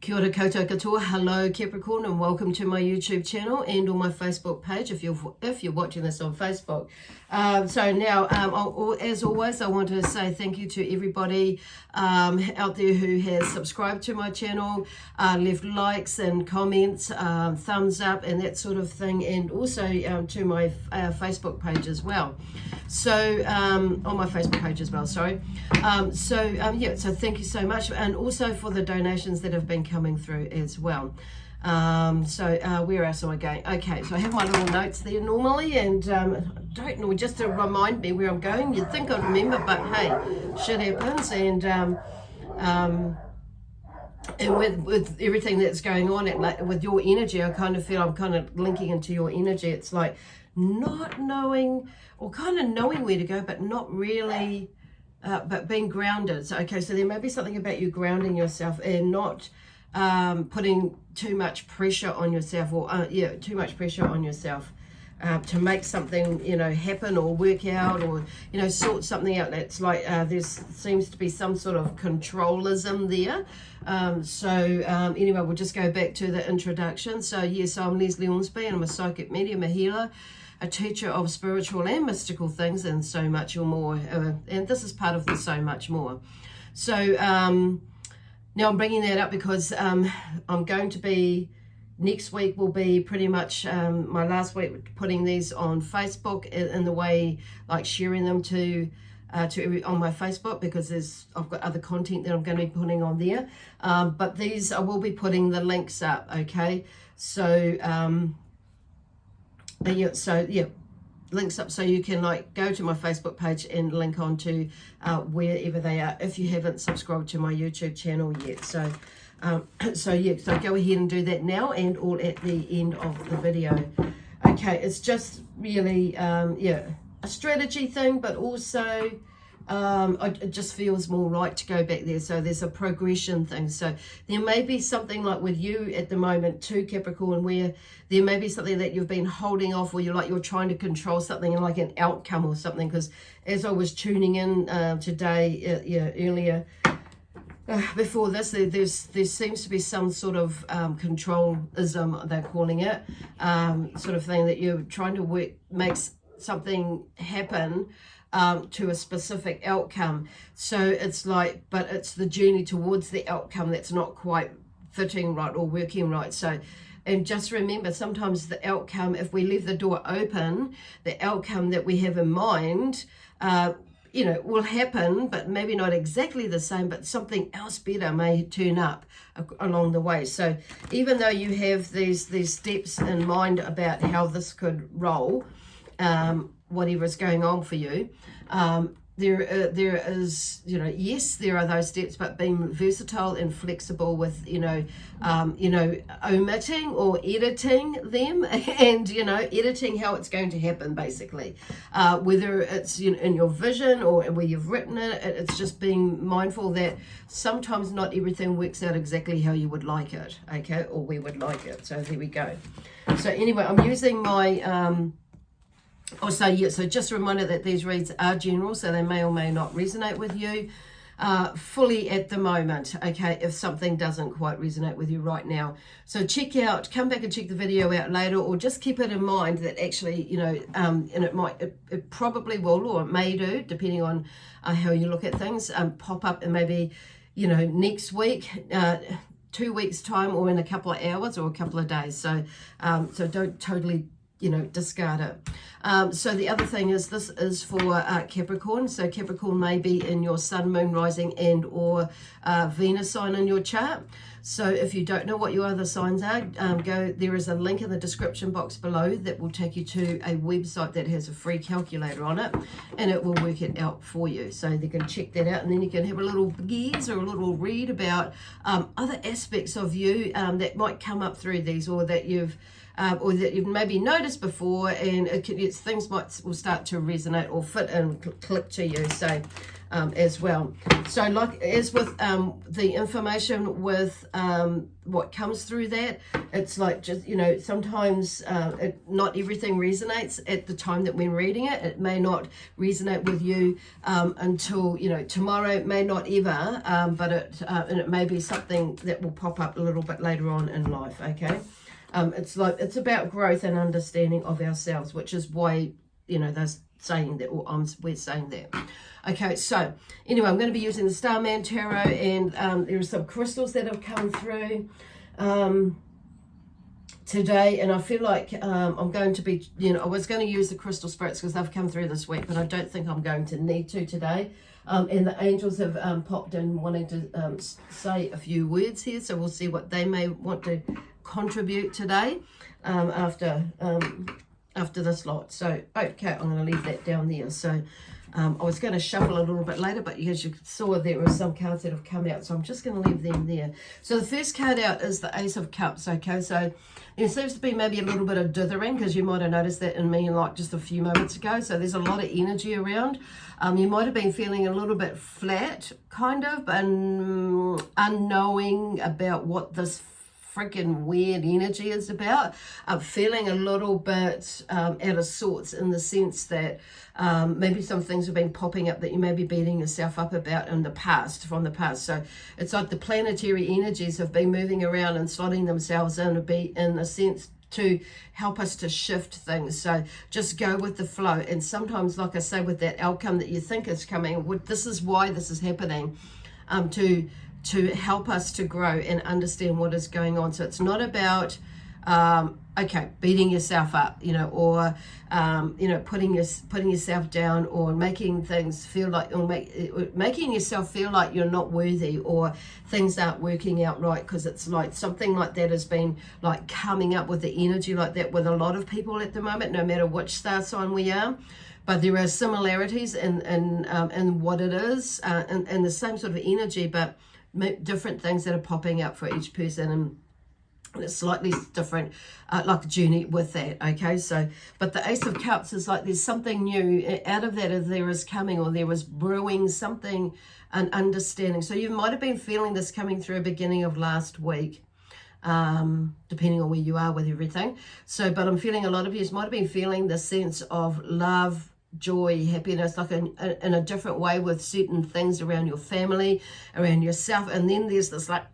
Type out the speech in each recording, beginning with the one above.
Kia ora koutou katoa. Hello Capricorn, and welcome to my YouTube channel and on my Facebook page if you're watching this on Facebook. So now, as always, I want to say thank you to everybody out there who has subscribed to my channel, left likes and comments, thumbs up and that sort of thing, and also to my Facebook page as well. So on my Facebook page as well, sorry. So thank you so much, and also for the donations that have been coming through as well. Where else am I going? Okay, so I have my little notes there normally, and don't know, just to remind me where I'm going. You'd think I'd remember, but hey, shit happens, and with everything that's going on, with your energy, I kind of feel I'm kind of linking into your energy. It's like not knowing, or kind of knowing where to go, but not really, but being grounded. So, okay, so there may be something about you grounding yourself and not putting too much pressure on yourself, or too much pressure on yourself to make something, happen or work out, or, sort something out. That's like there seems to be some sort of controlism there. Anyway, we'll just go back to the introduction. So yes, I'm Lesley Ormsby, and I'm a psychic medium, a healer, a teacher of spiritual and mystical things, and so much more. And this is part of the so much more. So now I'm bringing that up because I'm going to be, next week will be pretty much my last week putting these on Facebook in the way, like sharing them on my Facebook, because I've got other content that I'm going to be putting on there. But these, I will be putting the links up, okay? So, links up so you can go to my Facebook page and link on to wherever they are if you haven't subscribed to my YouTube channel yet. So go ahead and do that now, and all at the end of the video. Okay, it's just really a strategy thing, but also it just feels more right to go back there. So there's a progression thing. So there may be something like with you at the moment too, Capricorn, where there may be something that you've been holding off, or you're trying to control something, and like an outcome or something. Because as I was tuning in today, earlier, before this, there seems to be some sort of controlism, they're calling it, sort of thing, that you're trying to make something happen to a specific outcome. So it's like, but it's the journey towards the outcome that's not quite fitting right or working right. So, and just remember, sometimes the outcome, if we leave the door open, the outcome that we have in mind, will happen, but maybe not exactly the same, but something else better may turn up along the way. So even though you have these steps in mind about how this could roll, whatever is going on for you, there is, yes, there are those steps, but being versatile and flexible with, omitting or editing them, and, editing how it's going to happen, basically. Whether it's in your vision or where you've written it, it's just being mindful that sometimes not everything works out exactly how you would like it, okay, or we would like it. So there we go. So anyway, I'm using my... so just a reminder that these reads are general, so they may or may not resonate with you fully at the moment, okay, if something doesn't quite resonate with you right now. So come back and check the video out later, or just keep it in mind that actually, and it probably will, or it may do, depending on how you look at things, pop up and maybe, next week, 2 weeks time, or in a couple of hours or a couple of days. So don't totally discard it. So the other thing is, this is for Capricorn. So Capricorn may be in your sun, moon, rising, and or Venus sign in your chart. So if you don't know what your other signs are, there is a link in the description box below that will take you to a website that has a free calculator on it, and it will work it out for you. So you can check that out, and then you can have a little gaze or a little read about other aspects of you that might come up through these, or that you've or that you've maybe noticed before, and things will start to resonate or fit and click to you. So as well. So like as with the information with what comes through that, it's like just, sometimes not everything resonates at the time that we're reading it. It may not resonate with you until, tomorrow. It may not ever, but it may be something that will pop up a little bit later on in life, okay? It's about growth and understanding of ourselves, which is why, they're saying that, or we're saying that. Okay, so anyway, I'm going to be using the Starman Tarot, and there are some crystals that have come through today, and I feel like I'm going to be, I was going to use the crystal spirits because they've come through this week, but I don't think I'm going to need to today. And the angels have popped in wanting to say a few words here, so we'll see what they may want to contribute today after this lot. So, okay, I'm going to leave that down there. So, I was going to shuffle a little bit later, but as you saw, there were some cards that have come out, so I'm just going to leave them there. So the first card out is the Ace of Cups, okay? So there seems to be maybe a little bit of dithering, because you might have noticed that in me like just a few moments ago. So there's a lot of energy around. You might have been feeling a little bit flat, kind of, and unknowing about what this freaking weird energy is about. Feeling a little bit out of sorts, in the sense that maybe some things have been popping up that you may be beating yourself up about from the past. So it's like the planetary energies have been moving around and slotting themselves in a sense to help us to shift things. So just go with the flow. And sometimes, like I say, with that outcome that you think is coming, this is why this is happening, to help us to grow and understand what is going on. So it's not about beating yourself up, or putting yourself down, or making things feel like, or making yourself feel like you're not worthy, or things aren't working out right, because it's like something like that has been like coming up with the energy like that with a lot of people at the moment, no matter which star sign we are. But there are similarities in what it is, and the same sort of energy, but different things that are popping up for each person, and it's slightly different, like a journey with that, okay? So, but the Ace of Cups is like there's something new out of that, if there is coming, or there was brewing something, an understanding. So you might have been feeling this coming through beginning of last week, depending on where you are with everything. So, but I'm feeling a lot of you might have been feeling the sense of love, joy, happiness, like in a different way, with certain things around your family, around yourself. And then there's this like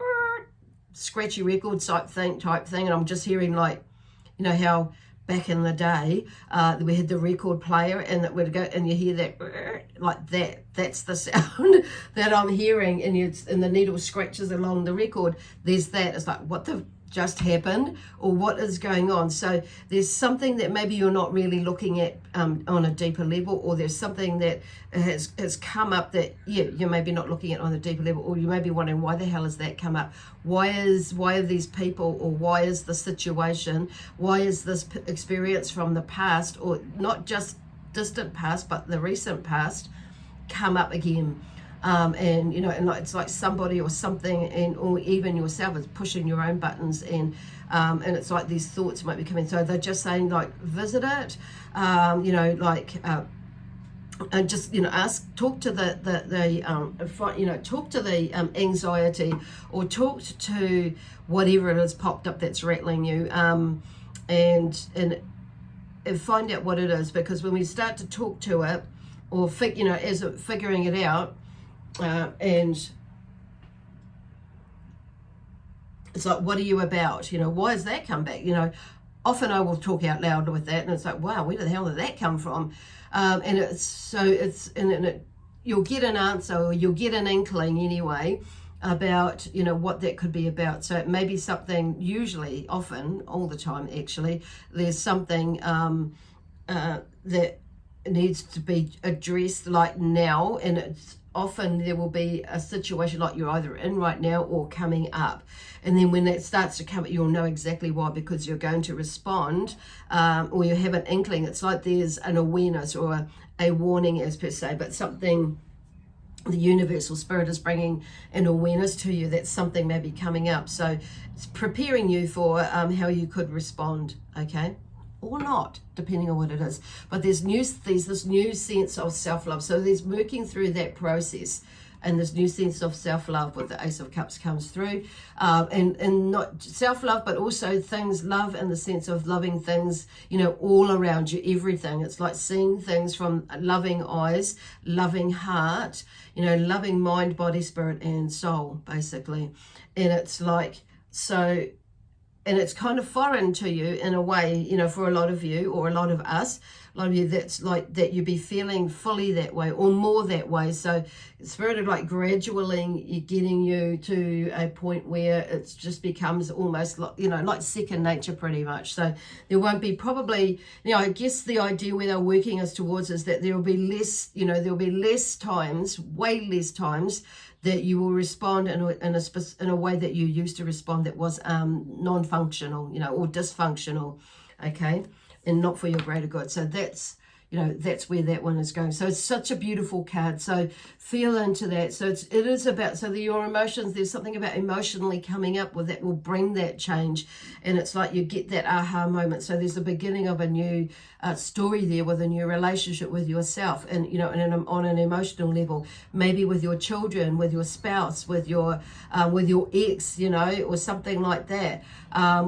scratchy record type thing, and I'm just hearing like, how back in the day we had the record player, and that would go, and you hear that like that's the sound that I'm hearing, and the needle scratches along the record. There's that. It's like, what the just happened, or what is going on? So there's something that maybe you're not really looking at on a deeper level, or there's something that has come up that you may be not looking at on a deeper level, or you may be wondering, why the hell has that come up? Why are these people, or why is the situation, why is this experience from the past, or not just distant past but the recent past, come up again? And like it's like somebody or something, or even yourself is pushing your own buttons, and it's like these thoughts might be coming. So they're just saying, like, visit it, and just talk to talk to the anxiety, or talk to whatever it is popped up that's rattling you, and find out what it is, because when we start to talk to it, or figuring it out. And it's like, what are you about? Why has that come back? Often I will talk out loud with that, and it's like, wow, where the hell did that come from? And you'll get an answer, or you'll get an inkling anyway about, what that could be about. So it may be something, usually, often, all the time actually, there's something that needs to be addressed like now, and it's often there will be a situation like you're either in right now or coming up, and then when that starts to come, you'll know exactly why, because you're going to respond, or you have an inkling. It's like there's an awareness or a warning, as per se, but something the universal spirit is bringing an awareness to you that something may be coming up. So it's preparing you for how you could respond, okay? Or not, depending on what it is. But there's this new sense of self-love. So there's working through that process. And this new sense of self-love with the Ace of Cups comes through. And not self-love, but also things, love in the sense of loving things, you know, all around you, everything. It's like seeing things from loving eyes, loving heart, you know, loving mind, body, spirit, and soul, basically. And it's like, so, and it's kind of foreign to you in a way, you know, for a lot of you, or a lot of us, a lot of you, that's like that you be feeling fully that way or more that way. So Spirit of like gradually getting you to a point where it just becomes almost like, you know, like second nature pretty much. So there won't be probably, you know, I guess the idea where they're working us towards is that there will be less, you know, there will be less times, way less times that you will respond in a way that you used to respond that was non-functional, you know, or dysfunctional, okay, and not for your greater good. So that's, you know, that's where that one is going. So it's such a beautiful card. So feel into that. So it is about, so your emotions, there's something about emotionally coming up with that will bring that change. And it's like you get that aha moment. So there's the beginning of a new story there with a new relationship with yourself. And, you know, on an emotional level, maybe with your children, with your spouse, with your ex, you know, or something like that,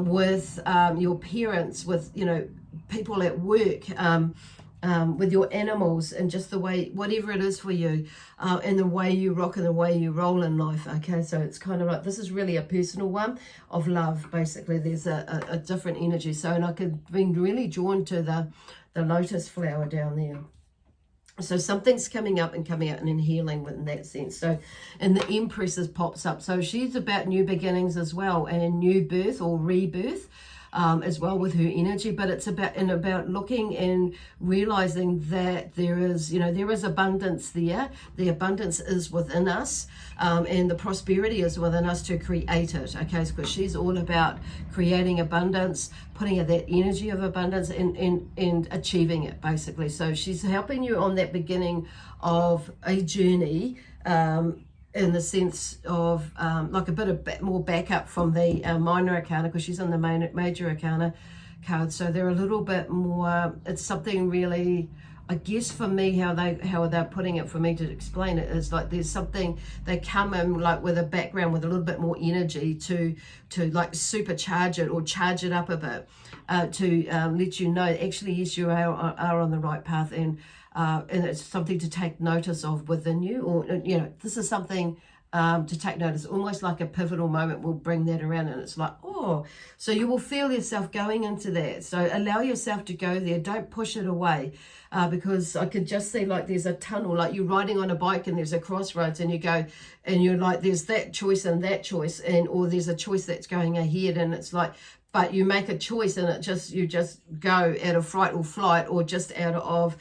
with your parents, with, you know, people at work, with your animals, and just the way, whatever it is for you, and the way you rock and the way you roll in life, okay? So it's kind of like, this is really a personal one of love, basically. There's a different energy. So, and I could be really drawn to the lotus flower down there. So something's coming up and coming out and in healing in that sense. So, and the Empress pops up. So she's about new beginnings as well, and new birth or rebirth. As well with her energy, but it's about looking and realizing that there is, you know, there is abundance there. The abundance is within us, and the prosperity is within us to create it, okay? Because she's all about creating abundance, putting out that energy of abundance and achieving it, basically. So she's helping you on that beginning of a journey, in the sense of like a bit more backup from the minor arcana, because she's on the major arcana card. So they're a little bit more, it's something really, I guess for me, how they're putting it for me to explain it is like there's something, they come in like with a background with a little bit more energy to like supercharge it or charge it up a bit, to let you know actually yes, you are on the right path, and it's something to take notice of within you, or, you know, this is something to take notice. Almost like a pivotal moment will bring that around, and it's like, oh, so you will feel yourself going into that. So allow yourself to go there. Don't push it away, because I could just see like there's a tunnel, like you're riding on a bike and there's a crossroads, and you go and you're like, there's that choice and that choice, and or there's a choice that's going ahead, and it's like, but you make a choice and you just go out of fright or flight, or just out of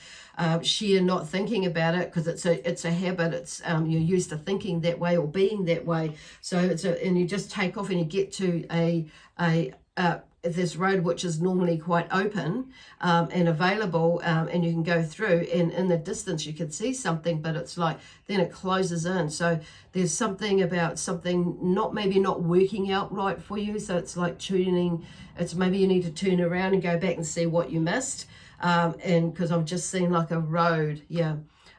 sheer not thinking about it, because it's a habit. It's you're used to thinking that way or being that way. So and you just take off and you get to this road which is normally quite open and available, and you can go through, and in the distance you can see something, but it's like then it closes in. So there's something about something maybe not working out right for you. So it's like tuning, it's maybe you need to turn around and go back and see what you missed, and because I've just seen like a road,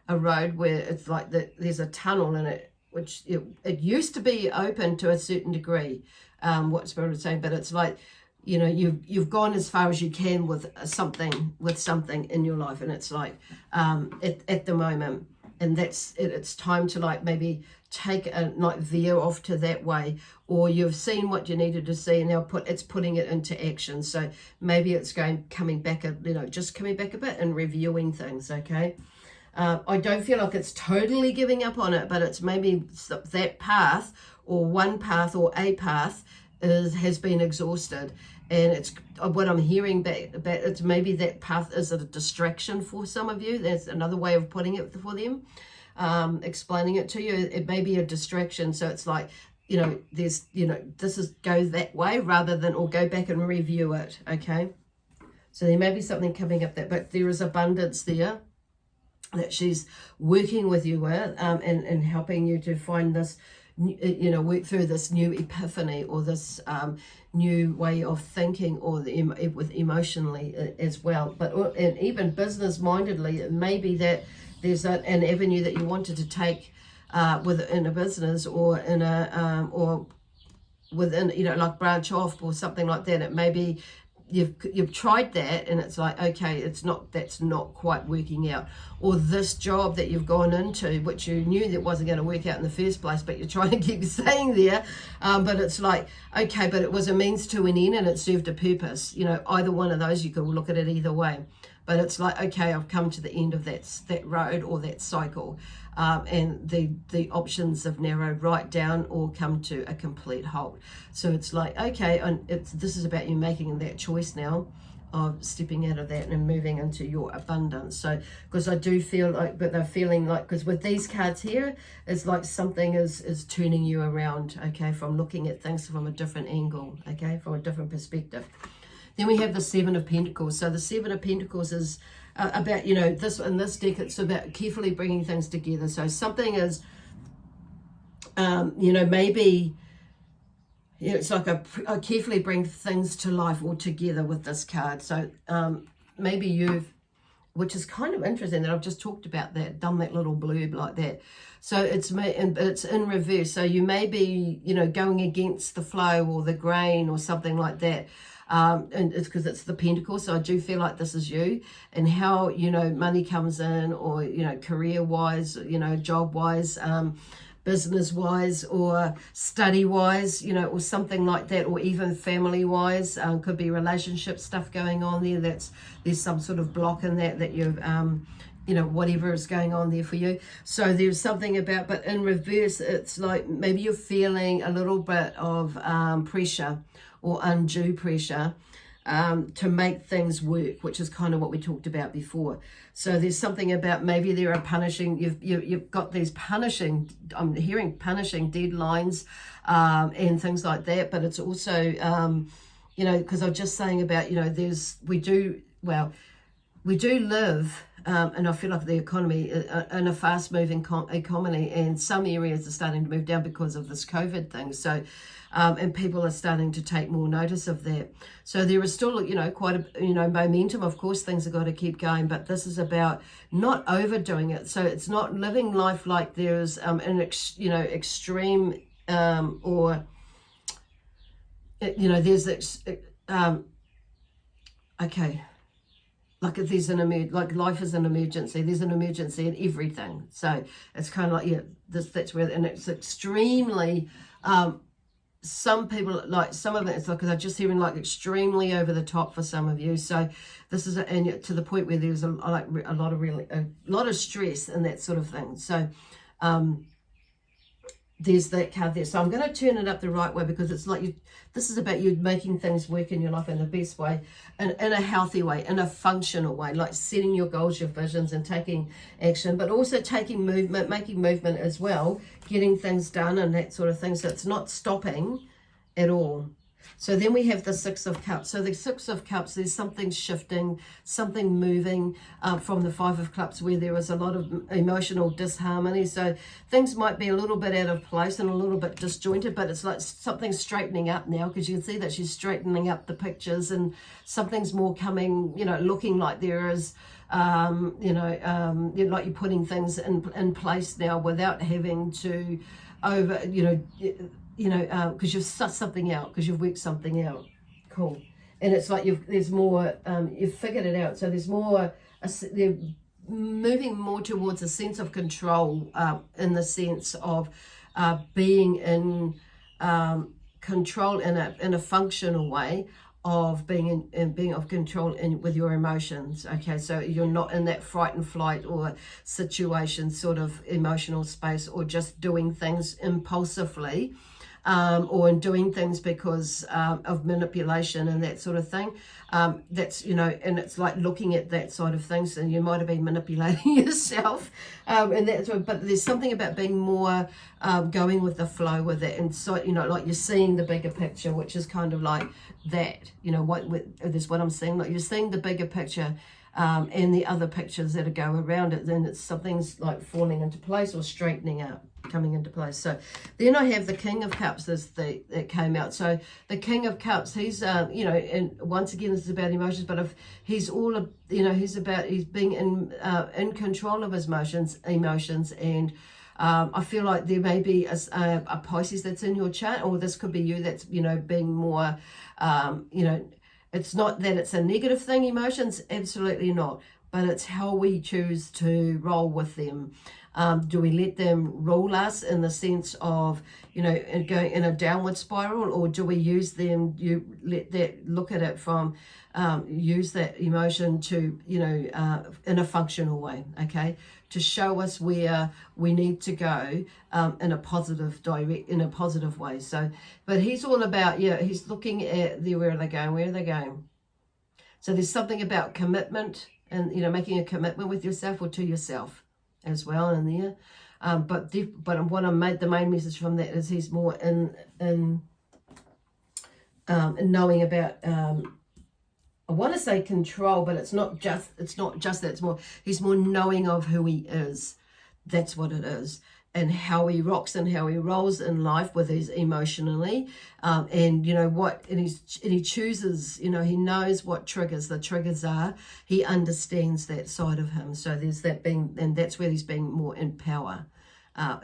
a road where it's like there's a tunnel in it, which it used to be open to a certain degree, what Spirit was saying, but it's like, you know, you've gone as far as you can with something in your life, and it's like at the moment, and that's it, it's time to like maybe take a like veer off to that way, or you've seen what you needed to see and now it's putting it into action. So maybe it's coming back a bit and reviewing things, okay? I don't feel like it's totally giving up on it, but it's maybe that path or one path or a path has been exhausted, and it's what I'm hearing back about. It's maybe that path is a distraction for some of you. That's another way of putting it for them, explaining it to you. It may be a distraction. So it's like, you know, there's, you know, go that way rather than, or go back and review it, okay? So there may be something coming up but there is abundance there. that she's working with you with, and helping you to find this, you know, work through this new epiphany, or this new way of thinking, or with emotionally as well. But and even business mindedly, it may be that there's an avenue that you wanted to take within a business, or in a or within, you know, like branch off or something like that. It may be you've tried that and it's like, okay, that's not quite working out. Or this job that you've gone into, which you knew that wasn't going to work out in the first place, but you're trying to keep staying there, but it's like, okay, but it was a means to an end and it served a purpose. You know, either one of those, you could look at it either way. But it's like, okay, I've come to the end of that road or that cycle, and the options have narrowed right down or come to a complete halt. So it's like, okay, and this is about you making that choice now of stepping out of that and moving into your abundance. So, because I do feel like, but they're feeling like, because with these cards here, it's like something is turning you around, okay, from looking at things from a different angle, okay, from a different perspective. Then we have the Seven of Pentacles. So the Seven of Pentacles is about, you know, in this deck, it's about carefully bringing things together. So something is, you know, maybe, you know, it's like a carefully bring things to life all together with this card. So maybe which is kind of interesting that I've just talked about that, done that little blurb like that. So it's in reverse. So you may be, you know, going against the flow or the grain or something like that. And it's because it's the Pentacles, so I do feel like this is you, and how, you know, money comes in, or, you know, career wise, you know, job wise, business wise, or study wise, you know, or something like that, or even family wise. Could be relationship stuff going on there. There's some sort of block in that you've you know, whatever is going on there for you. So there's something about, but in reverse, it's like maybe you're feeling a little bit of pressure or undue pressure to make things work, which is kind of what we talked about before. So there's something about, maybe there are punishing, you've got these punishing, I'm hearing punishing deadlines and things like that. But it's also, you know, because I'm just saying about, you know, we do live, and I feel like the economy, in a fast-moving economy, and some areas are starting to move down because of this COVID thing. So, and people are starting to take more notice of that. So there is still, you know, quite a, you know, momentum. Of course, things have got to keep going, but this is about not overdoing it. So it's not living life like there's you know, extreme, or, you know, there's okay. Like if there's like life is an emergency, there's an emergency in everything. So it's kind of like, yeah, that's where, and it's extremely, some people, like some of it, it's like, because I'm just hearing like extremely over the top for some of you. So this is, and to the point where there's a lot of stress and that sort of thing. So, there's that card there. So I'm going to turn it up the right way, because it's like this is about you making things work in your life in the best way, and in a healthy way, in a functional way, like setting your goals, your visions, and taking action, but also taking movement, making movement as well, getting things done and that sort of thing. So it's not stopping at all. So then we have the Six of Cups. So the Six of Cups, there's something shifting, something moving from the Five of Cups, where there was a lot of emotional disharmony. So things might be a little bit out of place and a little bit disjointed, but it's like something's straightening up now, because you can see that she's straightening up the pictures, and something's more coming, you know, looking like there is, you know, like you're putting things in place now without having to because you've sussed something out, because you've worked something out. Cool. And it's like there's more, you've figured it out. So there's more, they're moving more towards a sense of control, in the sense of being in control in a functional way, of being of control with your emotions. Okay, so you're not in that fright and flight or situation sort of emotional space, or just doing things impulsively, or in doing things because of manipulation and that sort of thing. That's, you know, and it's like looking at that side of things, and you might have been manipulating yourself, and that's what, but there's something about being more going with the flow with it, and so, you know, like you're seeing the bigger picture, which is kind of like that, you know, this is what I'm seeing, like you're seeing the bigger picture, and the other pictures that go around it, then it's something's like falling into place or straightening out, coming into place. So then I have the King of Cups that came out. So the King of Cups, he's you know, and once again this is about emotions, but if he's all, you know, he's being in control of his emotions, and I feel like there may be a Pisces that's in your chart, or this could be you that's, you know, being more, you know, it's not that it's a negative thing, emotions, absolutely not, but it's how we choose to roll with them. Do we let them rule us in the sense of, you know, going in a downward spiral, or do we use them, look at it from, use that emotion to, you know, in a functional way, okay, to show us where we need to go in a positive way. So, but he's all about, yeah, he's looking at where are they going? So there's something about commitment, and, you know, making a commitment with yourself or to yourself as well in there. But what I made, the main message from that is he's more in knowing about, I want to say control, but it's not just that. It's more, he's more knowing of who he is. That's what it is, and how he rocks and how he rolls in life with his emotionally, and you know what, and he chooses, you know, he knows what the triggers are. He understands that side of him. So there's that being, and that's where he's being more in power,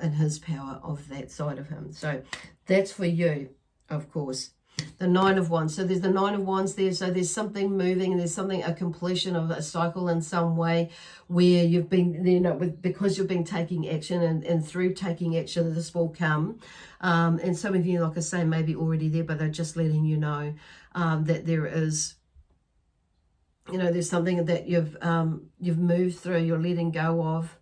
in his power of that side of him. So that's for you, of course. The Nine of Wands. So there's the Nine of Wands there. So there's something moving, and there's something, a completion of a cycle in some way, where you've been, you know, because you've been taking action, and through taking action, this will come. And some of you, like I say, may be already there, but they're just letting you know that there is, you know, there's something that you've moved through, you're letting go of.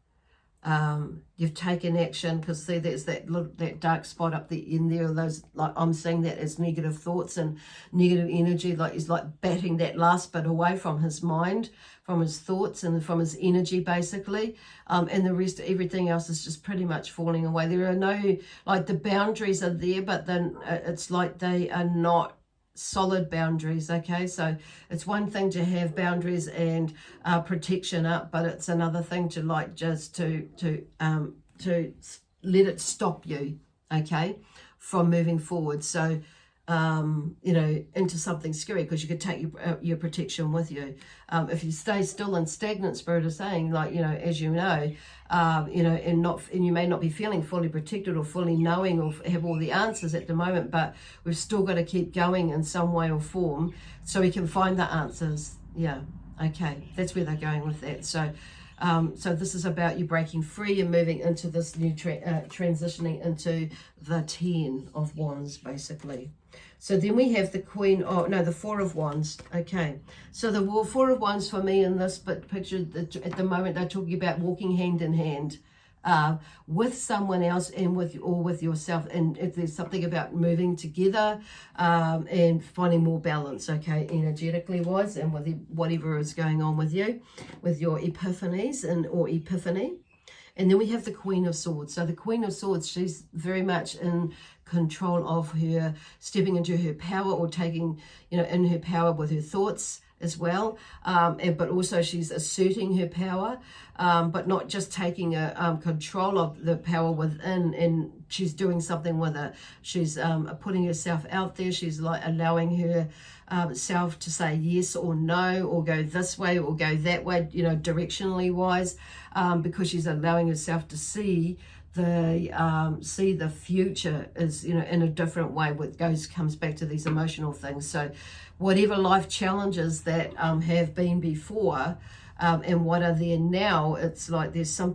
You've taken action, because see, there's that dark spot up in there, those, like, I'm seeing that as negative thoughts and negative energy, like he's like batting that last bit away from his mind, from his thoughts, and from his energy, basically, and the rest, everything else is just pretty much falling away. There are no, like, the boundaries are there, but then it's like they are not solid boundaries. Okay, so it's one thing to have boundaries and protection up, but it's another thing to, like, just to let it stop you, okay, from moving forward. So you know, into something scary, because you could take your protection with you. If you stay still and stagnant, Spirit is saying, like, you know, as you know, you know, and you may not be feeling fully protected or fully knowing or have all the answers at the moment, but we've still got to keep going in some way or form so we can find the answers. Yeah, okay, that's where they're going with that. So so this is about you breaking free and moving into this new transitioning into the 10 of Wands, basically. So then we have the the 4 of Wands. Okay, so the 4 of Wands for me in this picture at the moment, they're talking about walking hand in hand with someone else, and with yourself, and if there's something about moving together and finding more balance, okay, energetically wise, and with whatever is going on with you, with your epiphanies or epiphany. And then we have the Queen of Swords. So the Queen of Swords, she's very much in control of her, stepping into her power, or taking, you know, in her power with her thoughts as well, but also she's asserting her power, but not just taking control of the power within, and she's doing something with it. She's putting herself out there. She's like allowing her self to say yes or no, or go this way or go that way, you know, directionally wise, because she's allowing herself to see the future is, you know, in a different way. What comes back to these emotional things. So whatever life challenges that have been before, and what are there now, it's like there's some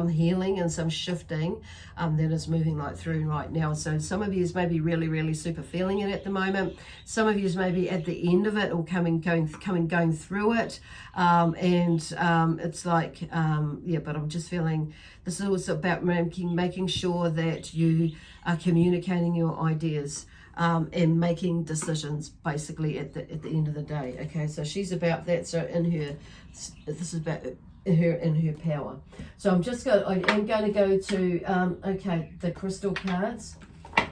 healing and some shifting that is moving like through right now. So some of you may be really, really super feeling it at the moment. Some of you may be at the end of it, or going through it, and it's like yeah, but I'm just feeling this is also about making sure that you are communicating your ideas, and making decisions, basically, at the end of the day. Okay, so she's about that. So this is about her in her power. So I am going to go to okay, the crystal cards.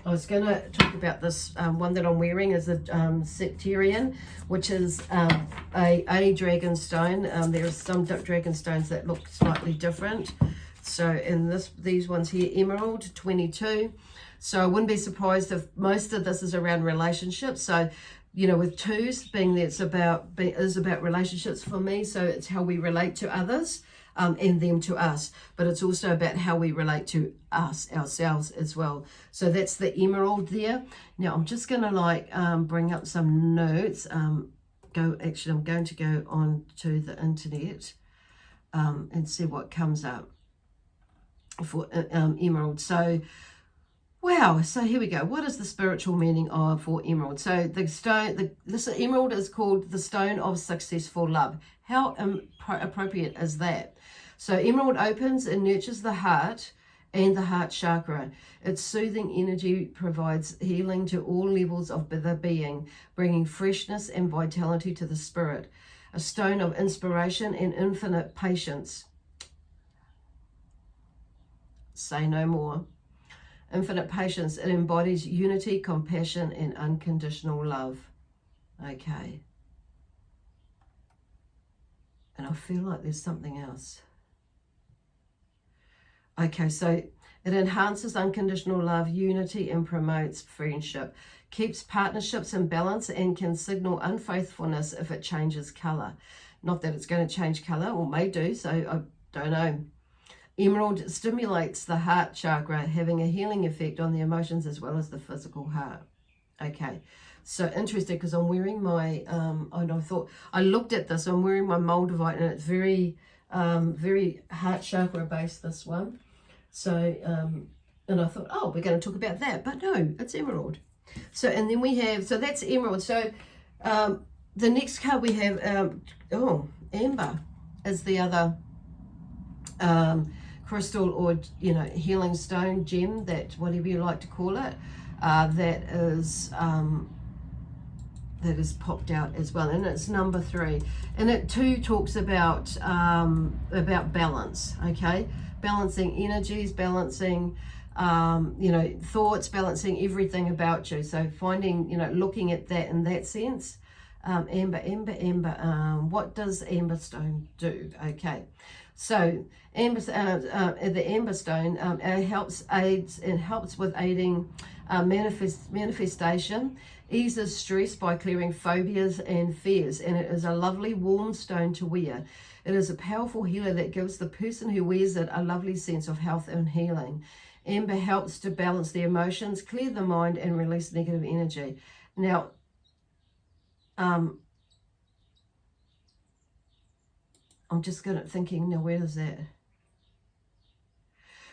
I was going to talk about this one that I'm wearing is a Sagittarian, which is a dragon stone. There are some dragon stones that look slightly different. So in these ones here, Emerald 22. So I wouldn't be surprised if most of this is around relationships. So, you know, with twos being that is about relationships for me. So it's how we relate to others. And them to us, but it's also about how we relate to ourselves as well. So that's the emerald there. Now I'm just gonna like bring up some notes. I'm going to go on to the internet and see what comes up for emerald. So wow, so here we go. What is the spiritual meaning for emerald? So the stone, this emerald is called the stone of successful love. How appropriate is that? So emerald opens and nurtures the heart and the heart chakra. Its soothing energy provides healing to all levels of the being, bringing freshness and vitality to the spirit. A stone of inspiration and infinite patience. Say no more. Infinite patience. It embodies unity, compassion, and unconditional love. Okay. And I feel like there's something else. Okay, so it enhances unconditional love, unity, and promotes friendship. Keeps partnerships in balance and can signal unfaithfulness if it changes colour. Not that it's going to change colour, or may do, so I don't know. Emerald stimulates the heart chakra, having a healing effect on the emotions as well as the physical heart. Okay, so interesting because I'm wearing my, I looked at this, I'm wearing my Moldavite and it's very, very heart chakra based, this one. So, and I thought, oh, we're going to talk about that, but no, it's emerald. So, and then we have, so that's emerald. So, the next card we have, amber is the other crystal or, you know, healing stone, gem, that whatever you like to call it, that is popped out as well, and it's number 3, and it too talks about balance. Okay, balancing energies, balancing you know, thoughts, balancing everything about you. So finding, you know, looking at that in that sense. Amber, what does amber stone do? Okay, so the amber stone helps with aiding manifestation, eases stress by clearing phobias and fears, and it is a lovely warm stone to wear. It is a powerful healer that gives the person who wears it a lovely sense of health and healing. Amber helps to balance the emotions, clear the mind, and release negative energy. Now, I'm just thinking, now where is that?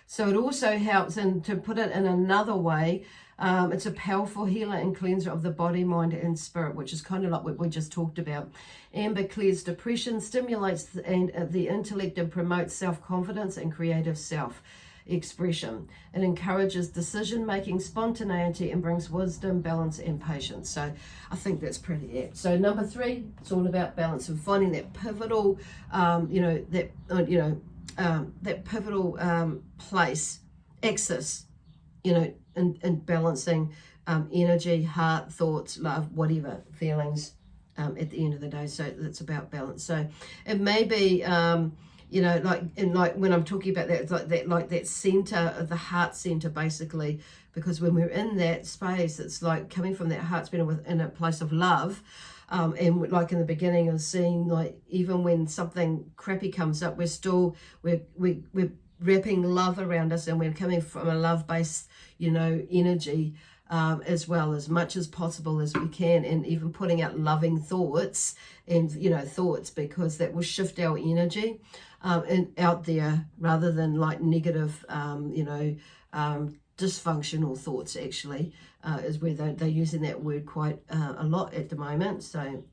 So it also helps, and to put it in another way, it's a powerful healer and cleanser of the body, mind, and spirit, which is kind of like what we just talked about. Amber clears depression, stimulates the intellect, and promotes self-confidence and creative self-expression. It encourages decision-making, spontaneity, and brings wisdom, balance, and patience. So I think that's pretty apt. So number 3, it's all about balance and finding that pivotal, that pivotal place, axis, you know, in balancing energy, heart, thoughts, love, whatever, feelings at the end of the day. So it's about balance. So it may be, you know, like when I'm talking about that, it's like that center of the heart center, basically, because when we're in that space, it's like coming from that heart center within a place of love. And like in the beginning of seeing, like, even when something crappy comes up, we're wrapping love around us, and we're coming from a love-based, you know, energy as well, as much as possible as we can, and even putting out loving thoughts and, you know, thoughts, because that will shift our energy and out there, rather than like negative, dysfunctional thoughts, actually, is where they're using that word quite a lot at the moment. So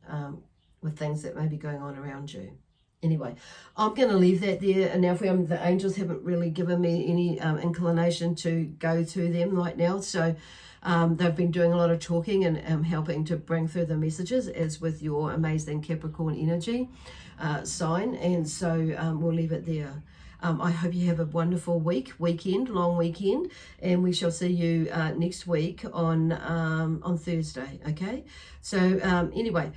with things that may be going on around you. Anyway, I'm going to leave that there. And now the angels haven't really given me any inclination to go to them right now. So They've been doing a lot of talking and helping to bring through the messages, as with your amazing Capricorn energy sign. And so we'll leave it there. I hope you have a wonderful long weekend, and we shall see you next week on Thursday. Okay, so anyway,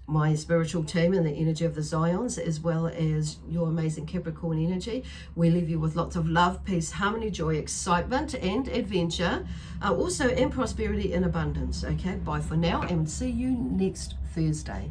my spiritual team and the energy of the Zions, as well as your amazing Capricorn energy, we leave you with lots of love, peace, harmony, joy, excitement, and adventure, also in prosperity and abundance. Okay, bye for now, and see you next Thursday.